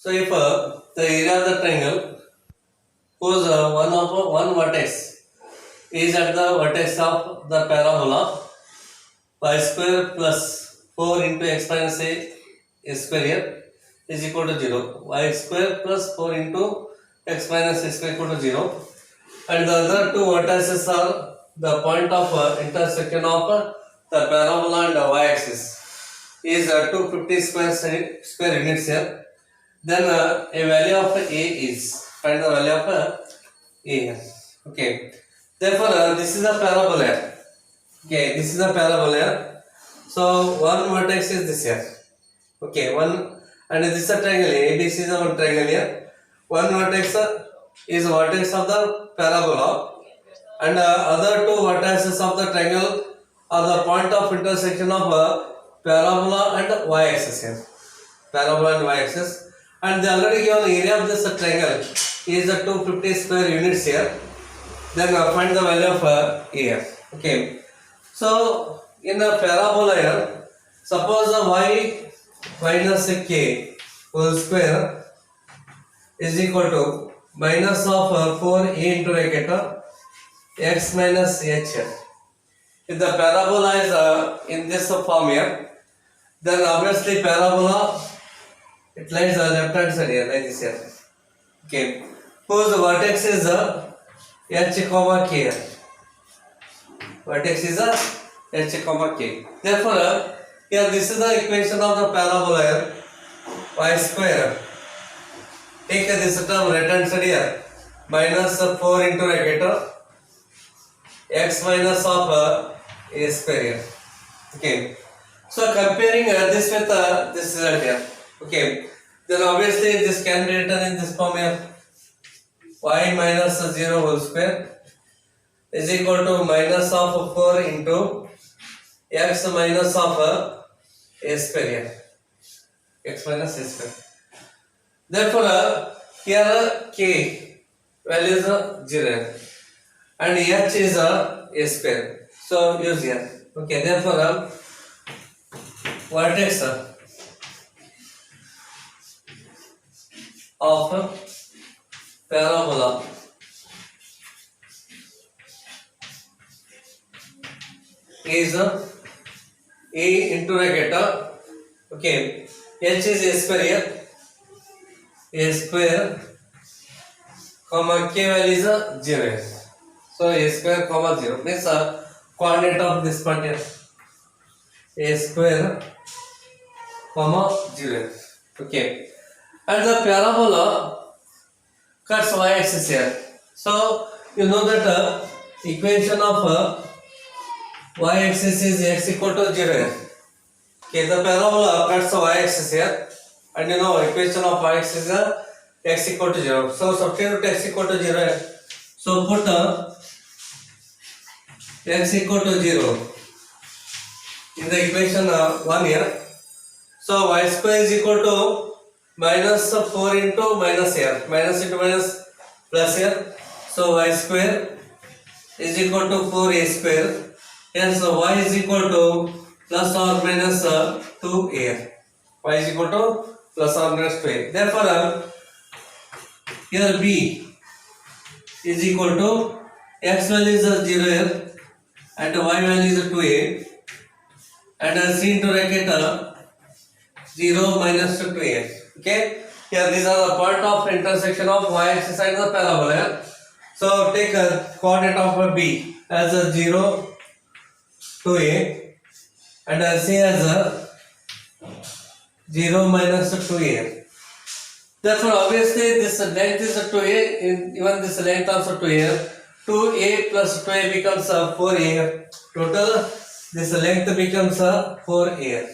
So if the area of the triangle whose one vertex is at the vertex of the parabola y square plus 4 into x minus a square is equal to 0. Y square plus 4 into x minus a square equal to 0. And the other two vertices are the point of intersection of the parabola and the y-axis is 250 square units here. Then a value of a is, find the value of a here. Okay. Therefore, this is a parabola here. Okay, this is a parabola here. So one vertex is this here. Okay, one, and this is a triangle. ABC is a one triangle here. One vertex is vertex of the parabola, and other two vertices of the triangle are the point of intersection of parabola and y-axis here. Parabola and y-axis, and the already given area of this triangle is 250 square units here. Then find the value of a here. Okay, so in the parabola here, suppose y minus k whole square is equal to minus of 4a into bracket x minus h. If the parabola is in this form here, then obviously parabola it lies on left hand side here, like this here. Okay, whose vertex is h comma k here. Vertex is h comma k. Therefore, here this is the equation of the parabola here. Y square. Take this term right hand side here. Minus 4 into bracket x minus of a square here. Okay. So comparing this with this result here. Okay. Then obviously this can be written in this form here. Y minus 0 whole square is equal to minus of 4 into x minus of a square here. X minus a square. Therefore, here k value is 0 and h is a square. So use here. Okay, therefore, vertex of parabola is a into bracket. Okay, h is a square here. A square comma k value is 0. So a square comma 0 means coordinate of this point here. A square comma 0. Okay, and the parabola cuts y-axis here. So you know that equation of y-axis is x equal to 0. Okay, the parabola cuts y-axis here, and you know equation of y-axis is x equal to 0. So substitute x equal to 0. So put x equal to 0 in the equation 1 here. So y square is equal to minus 4 into minus here. Minus into minus plus here. So y square is equal to 4a square. Hence y is equal to plus or minus 2a. Y is equal to plus or minus 2a. Therefore, here b is equal to x value is 0 here and y value is 2a, and c into bracket 0 minus 2a. Okay, here these are the point of intersection of y-axis and the parabola. So take a coordinate of b as 0 2a and c as 0 minus 2a. Therefore, obviously this length is 2a, even this length also 2a. 2a plus 2a becomes 4a. Total this length becomes 4a.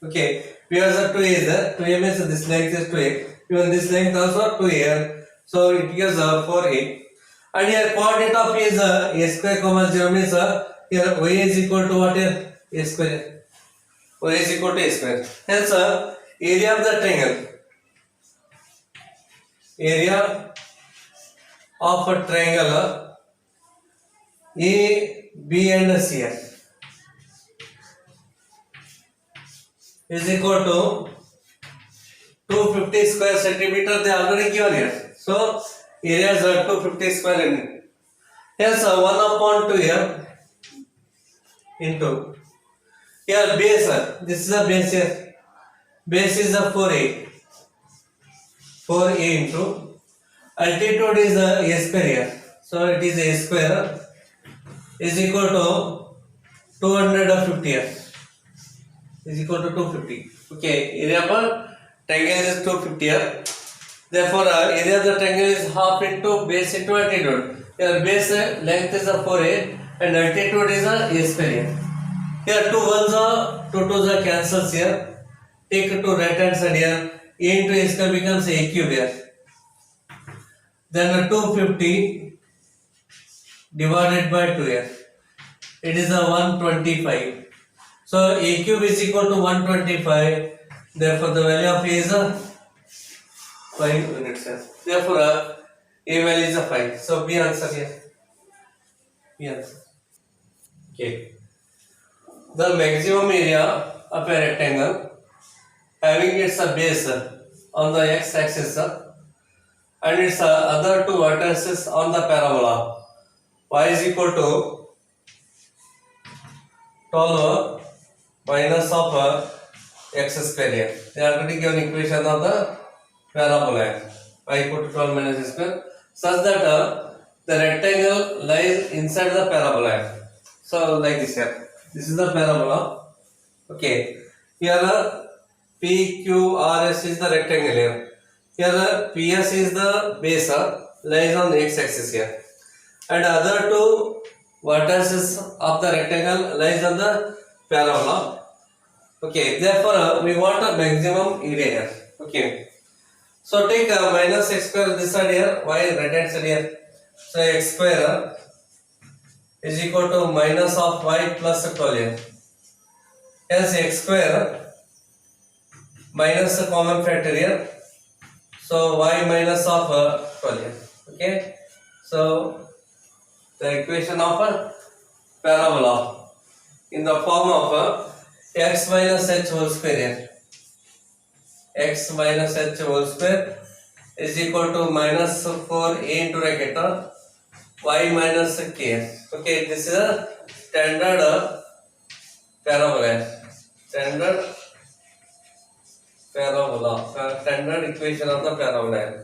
Okay, because 2a is there, 2a means this length is 2a. Even this length also 2a. So it gives 4a. And here coordinate of is a square comma 0 means here y is equal to what here? A square. Y is equal to a square. Hence area of the triangle. Area of a triangle A, B and C is equal to 250 square centimeter they already given here. So areas are 250 square unit. Yes, 1 upon 2 here into here base. This is the base here. Base is the 4a. 4a into altitude is a square here. So it is a square is equal to 250 here. Is equal to 250. Okay, area per triangle is 250 here. Therefore, area of the triangle is half into base into altitude. Here base length is a 4a and altitude is a square here. Here 2 ones are 2 2s are cancels here. Take to right hand side here. A into a square becomes a cube here. Then 250 divided by 2 here. It is a 125. So a cube is equal to 125. Therefore, the value of a is a 5 units. Therefore, a value is a 5. So B answer here. B answer. Okay. The maximum area of a rectangle having its base on the x-axis and its other two vertices on the parabola y is equal to 12 minus of x square here. They are already given equation of the parabola y equal to 12 minus x square such that the rectangle lies inside the parabola. So like this here. This is the parabola. Okay. Here PQRS is the rectangle here. Here PS is the base lies on x-axis here. And other two vertices of the rectangle lies on the parabola. Okay. Therefore, we want a maximum area here. Okay. So take minus x square this side here, y right hand side here. So x square is equal to minus of y plus 12 here. Hence x square minus a common factor here. So y minus of 12 here. Okay. So the equation of a parabola in the form of x minus h whole square here. X minus h whole square is equal to minus 4a into bracket y minus k. Okay, this is a standard parabola. Standard equation of the parabola.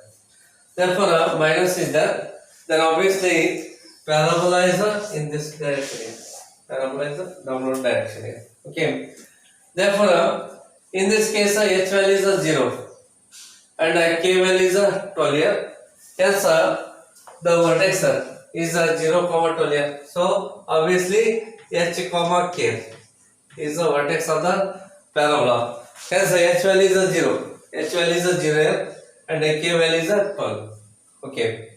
Therefore, minus is there. Then obviously parabola is in this direction. Parabola is downward direction. Okay. Therefore, in this case, h value is a 0 and k value is a 12 here. Hence, the vertex is a 0, 12 here. So, obviously, h, k is the vertex of the parabola. Hence, h value is a 0. H value is a 0 here and k value is a 12. Okay.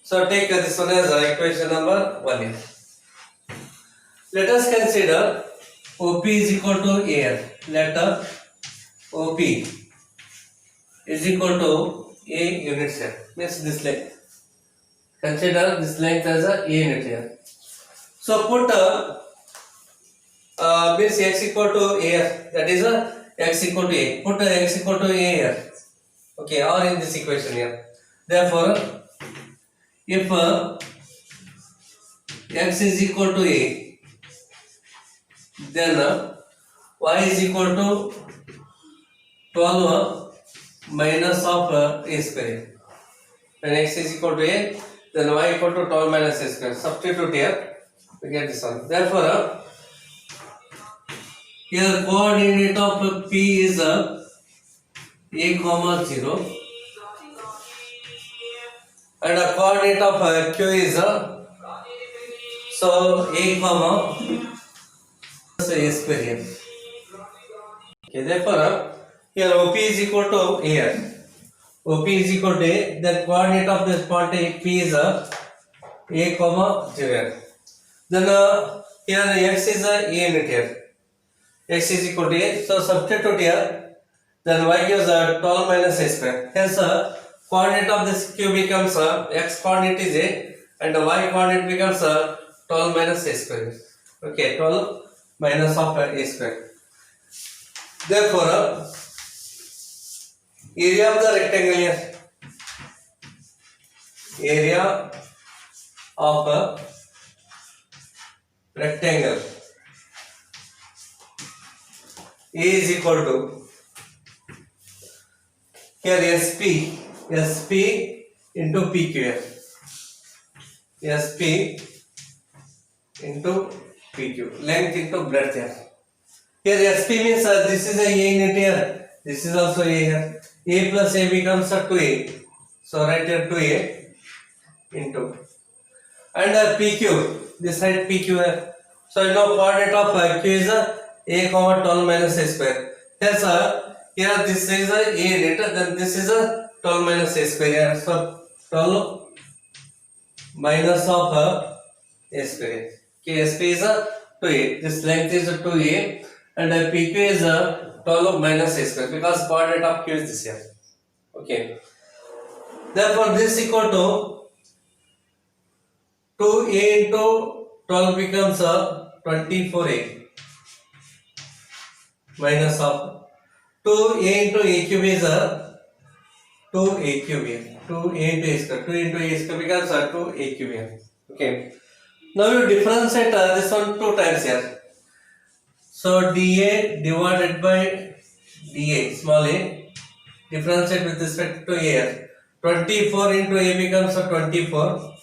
So, take this one as equation number 1 here. Let us consider OP is equal to A here. Let OP is equal to A units here. Means this length. Consider this length as a unit here. So put means x equal to A here. That is x equal to A. Put x equal to A here. Okay, or in this equation here. Therefore, if x is equal to A, then y is equal to 12 minus of a square. When x is equal to a, then y equal to 12 minus a square. Substitute here, we get this one. Therefore, here coordinate of p is a comma 0 and a coordinate of q is a a comma a square here. Okay, therefore, here OP is equal to A here. OP is equal to A, then coordinate of this point P is a comma 0. Then here x is a unit here. X is equal to A, so substitute here, then y gives 12 minus a square. Hence, coordinate of this q becomes x coordinate is A and y coordinate becomes 12 minus a square. Okay, 12 minus of a square. Therefore, area of the rectangle here. Area of a rectangle is equal to here SP into PQ here. SP into PQ, length into breadth here. Here SP means this is a A unit here, this is also A here. A plus A becomes a 2A. So write here 2A into and PQ, this side PQ here. So you know coordinate of Q is A comma 12 minus A square. Here sir, here this is a unit, then this is a 12 minus A square here. So 12 minus of A square. Okay, SP is a 2A. This length is a 2A and PQ is a 12 minus A square because coordinate of Q is this here. Okay. Therefore, this equal to 2A into 12 becomes a 24A minus of 2A into A cube is a 2A cube here. 2A into A square. 2 into A square becomes a 2A cube here. Okay. Now you differentiate this one 2 times here. So dA divided by dA, small a, differentiate with respect to a here. 24 into a becomes a 24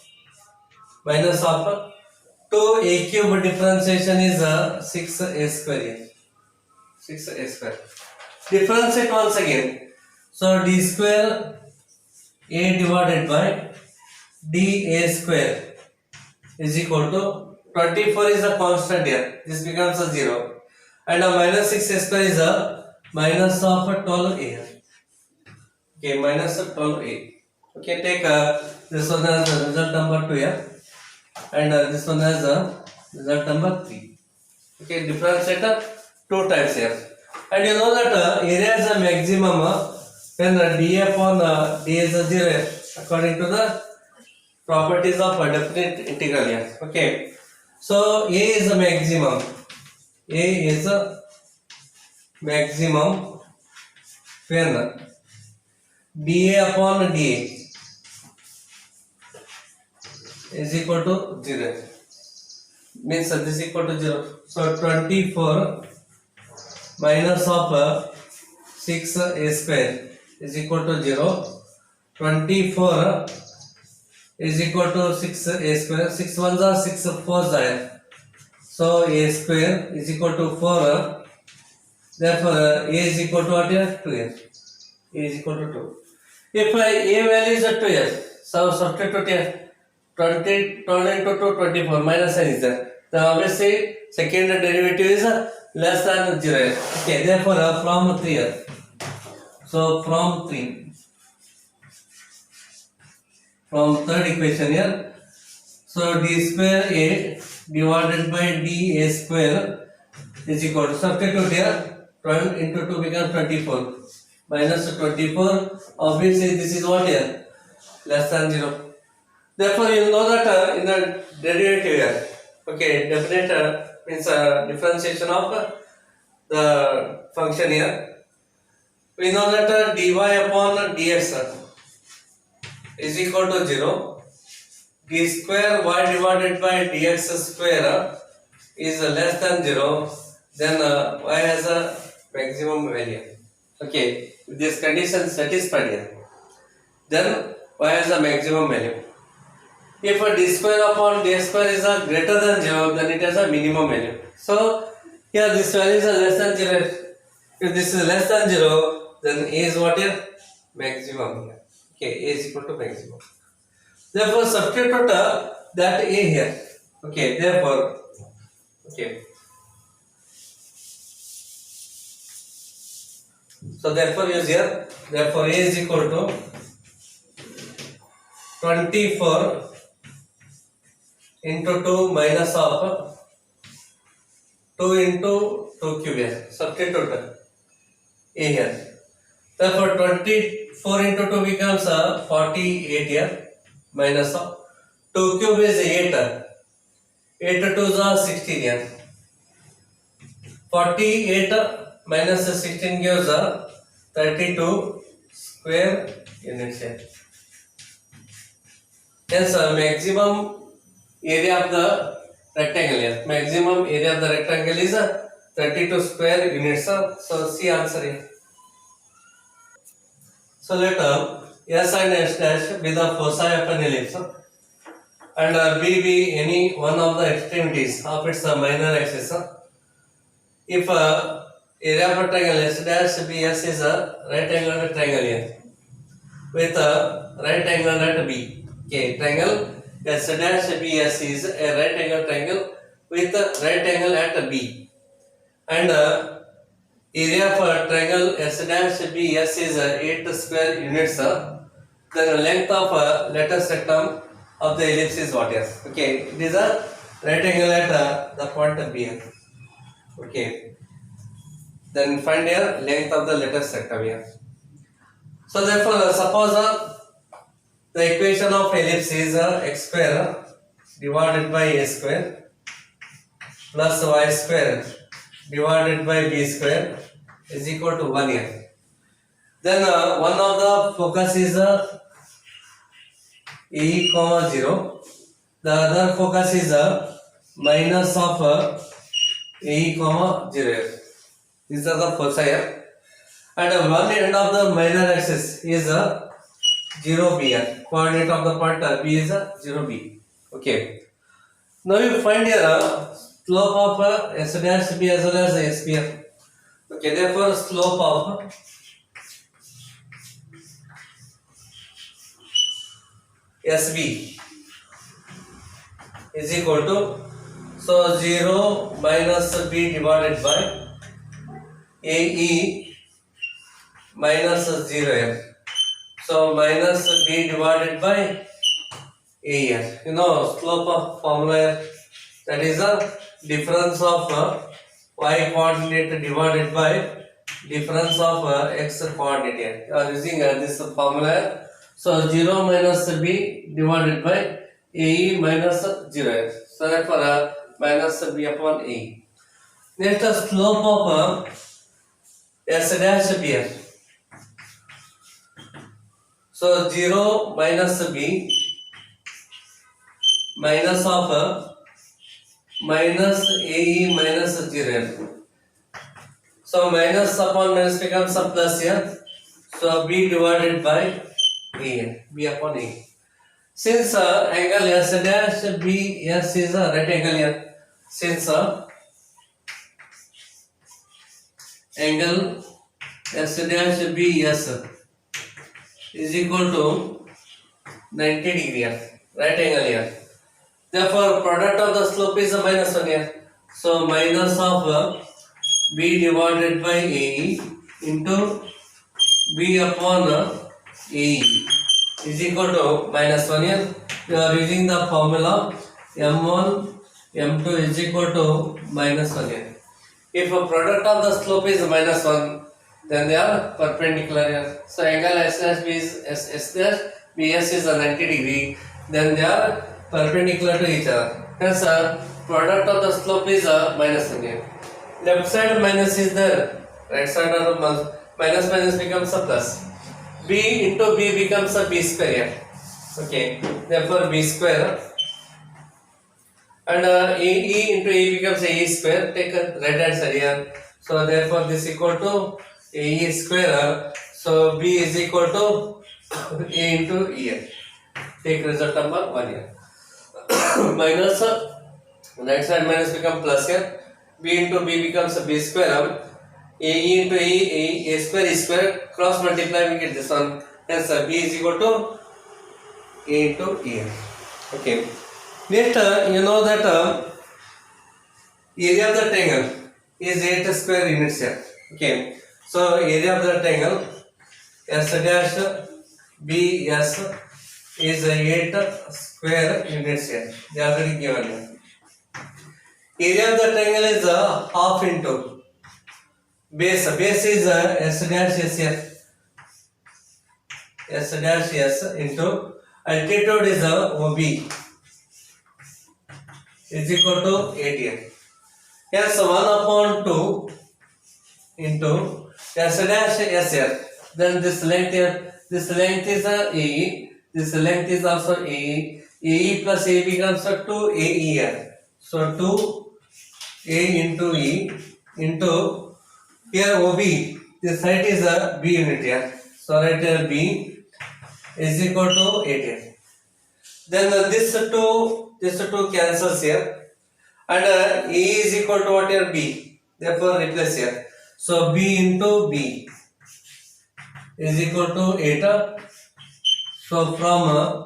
minus of 2a cube differentiation is a 6a square here. 6a square. Differentiate once again. So d square a divided by dA square is equal to 24 is a constant here. This becomes a 0. And a minus 6a square is a minus of 12a here. Okay, minus of 12a. Okay, take this one as a result number 2 here. And this one as a result number 3. Okay, differentiate 2 times here. And you know that area is a maximum when dA upon dA is a 0 according to the properties of a definite integral here. Okay, so A is a maximum. A is a maximum when dA upon dA is equal to 0. Means this is equal to 0. So 24 minus of 6a square is equal to 0. 24 is equal to 6a square. 6 ones are 6 4s are. So a square is equal to 4. Therefore a is equal to what here? 2 here. A is equal to 2. If a value is 2 here, so substitute here. 20 turn into 2, 24 minus sign is there. Then obviously second derivative is less than 0. Okay, therefore from 3 here. So from 3. From third equation here. So d square a divided by dA square is equal to substitute here. 12 into 2 becomes 24. Minus 24. Obviously this is what here? Less than 0. Therefore, you know that in the derivative here, okay, definite means differentiation of the function here. We know that dy upon dx is equal to 0. D square y divided by dx square is less than 0. Then y has a maximum value. Okay, with this condition satisfied here, then y has a maximum value. If a d square upon d square is greater than 0, then it has a minimum value. So here this value is less than 0. If this is less than 0, then a is what here? Maximum here. Okay, a is equal to maximum. Therefore, substitute that a here. Okay, therefore, okay. So therefore use here. Therefore, a is equal to 24 into 2 minus of 2 into 2 cube here. Substitute a here. Therefore 24 into 2 becomes 48 here minus of 2 cube is 8. 8 to 2 is 16 here. 48 minus 16 gives 32 square units here. Hence, maximum area of the rectangle here. Maximum area of the rectangle is 32 square units. So, C answer here. So, let S and S dash be the foci of an ellipse, and B be any one of the extremities of its minor axis. If area of a triangle S dash BS is a right angle triangle here with a right angle at B. Okay, triangle S dash BS is a right angle triangle with a right angle at B, and area of a triangle S dash BS is 8 square units. Then the length of lattice rectum of the ellipse is what here? Okay, it is a right angle at the point B here. Okay, then find here length of the lattice rectum here. So therefore, suppose the equation of ellipse is x square divided by a square plus y square divided by b square is equal to 1 here. Then one of the focus is e comma 0. The other focus is minus of e comma 0 here. These are the foci here. And one end of the minor axis is 0 b here. Coordinate of the point B is 0 b. Okay. Now you find here slope of S dash B as well as S B here. Okay. Therefore, slope of SB is equal to 0 minus B divided by AE minus 0 here. So minus B divided by A here. You know slope of formula here. That is the difference of y coordinate divided by difference of x coordinate here. You are using this formula here. So 0 minus B divided by AE minus 0 here. So therefore minus B upon AE. Next the slope of S dash B here. So 0 minus B minus of minus AE minus 0. So minus upon minus becomes a plus here. So B divided by A, B upon A. Since angle S dash BS is a right angle here, since angle S dash BS is equal to 90 degree here, right angle here. Therefore, product of the slope is a minus 1 here. So minus of B divided by AE into B upon AE is equal to minus 1 here. You are using the formula M1 M2 is equal to minus 1 here. If a product of the slope is minus 1, then they are perpendicular here. So angle S dash B is S dash BS is a 90 degree. Then they are perpendicular to each other. Hence, product of the slope is minus 1 here. Left side minus is there. Right side of minus minus becomes a plus. B into B becomes a B square here. Okay. Therefore, B square. And E into E becomes A E square. Take a right hand side here. So therefore, this equal to A E square. So B is equal to A into E here. Take result number 1 here. Minus right side minus become plus here. B into B becomes a B square. AE into A square E square. Cross multiply we get this one. Hence B is equal to A into E. Okay. Next you know that area of the triangle is 8 square units here. Okay. So area of the triangle S dash BS is 8 square units here. They are already given here. Area of the triangle is half into base. Base is S dash S here. S dash S into altitude is OB is equal to 8 here. Yes, 1 upon 2 into S dash S here. Then this length here This length is A. This length is also A. AE plus A becomes 2AE here. So 2A into E into here OB. This height is a B unit here. So write here B is equal to 8 here. Then this two cancels here, and E is equal to what here? B. Therefore replace here. So B into B is equal to 8. So from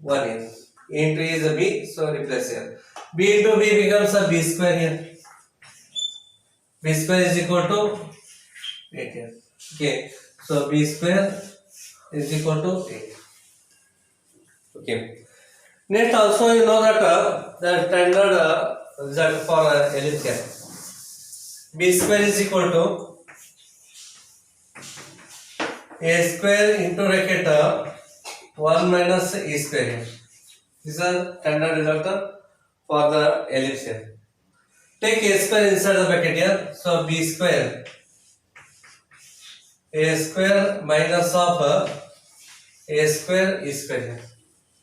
1 here. A into E is a B, so replace here. B into B becomes a B square here. B square is equal to 8 here. Okay. So B square is equal to 8. Okay. Next also you know that the standard result for ellipse here. B square is equal to A square into bracket 1 minus E square here. This is a standard result for the ellipse here. Take A square inside the bracket here. So B square A square minus of A square E square here.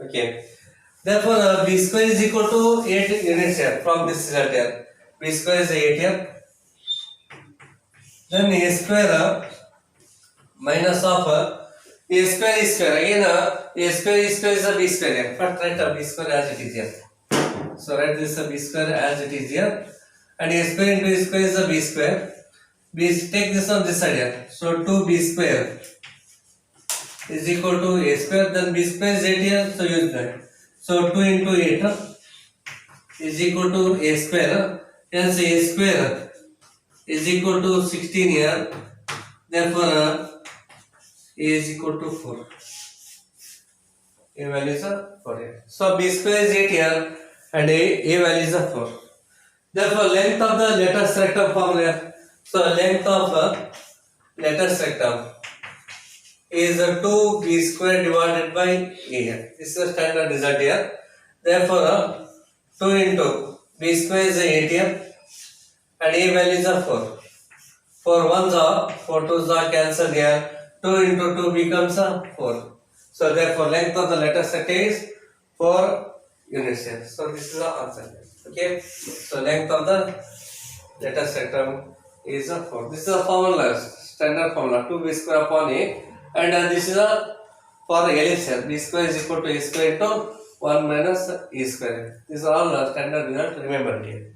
Okay. Therefore, B square is equal to 8 units here from this result here. B square is 8 here. Then A square minus of A square E square. Again, A square E square is a B square here. First write B square as it is here. So write this B square as it is here. And A square into A square is a B square. Take this on this side here. So 2B square is equal to A square. Then B square is 8 here. So use that. So 2 into 8 is equal to A square. Hence A square is equal to 16 here. Therefore A is equal to 4. A value is 4 here. So B square is 8 here and A value is 4. Therefore length of the lattice rectum formula. So length of lattice rectum is 2B square divided by A. This is the standard result here. Therefore 2 into B square is 8 here and A value is 4. 4 ones are 4 twos are cancelled here. 2 into 2 becomes 4. So therefore length of the lattice rectum is 4 units here. So this is the answer here. Okay. So length of the lattice rectum is 4. This is a formula, standard formula 2B square upon A. And this is for ellipse here. B square is equal to A square into 1 minus E square. These are all standard result. Remember here.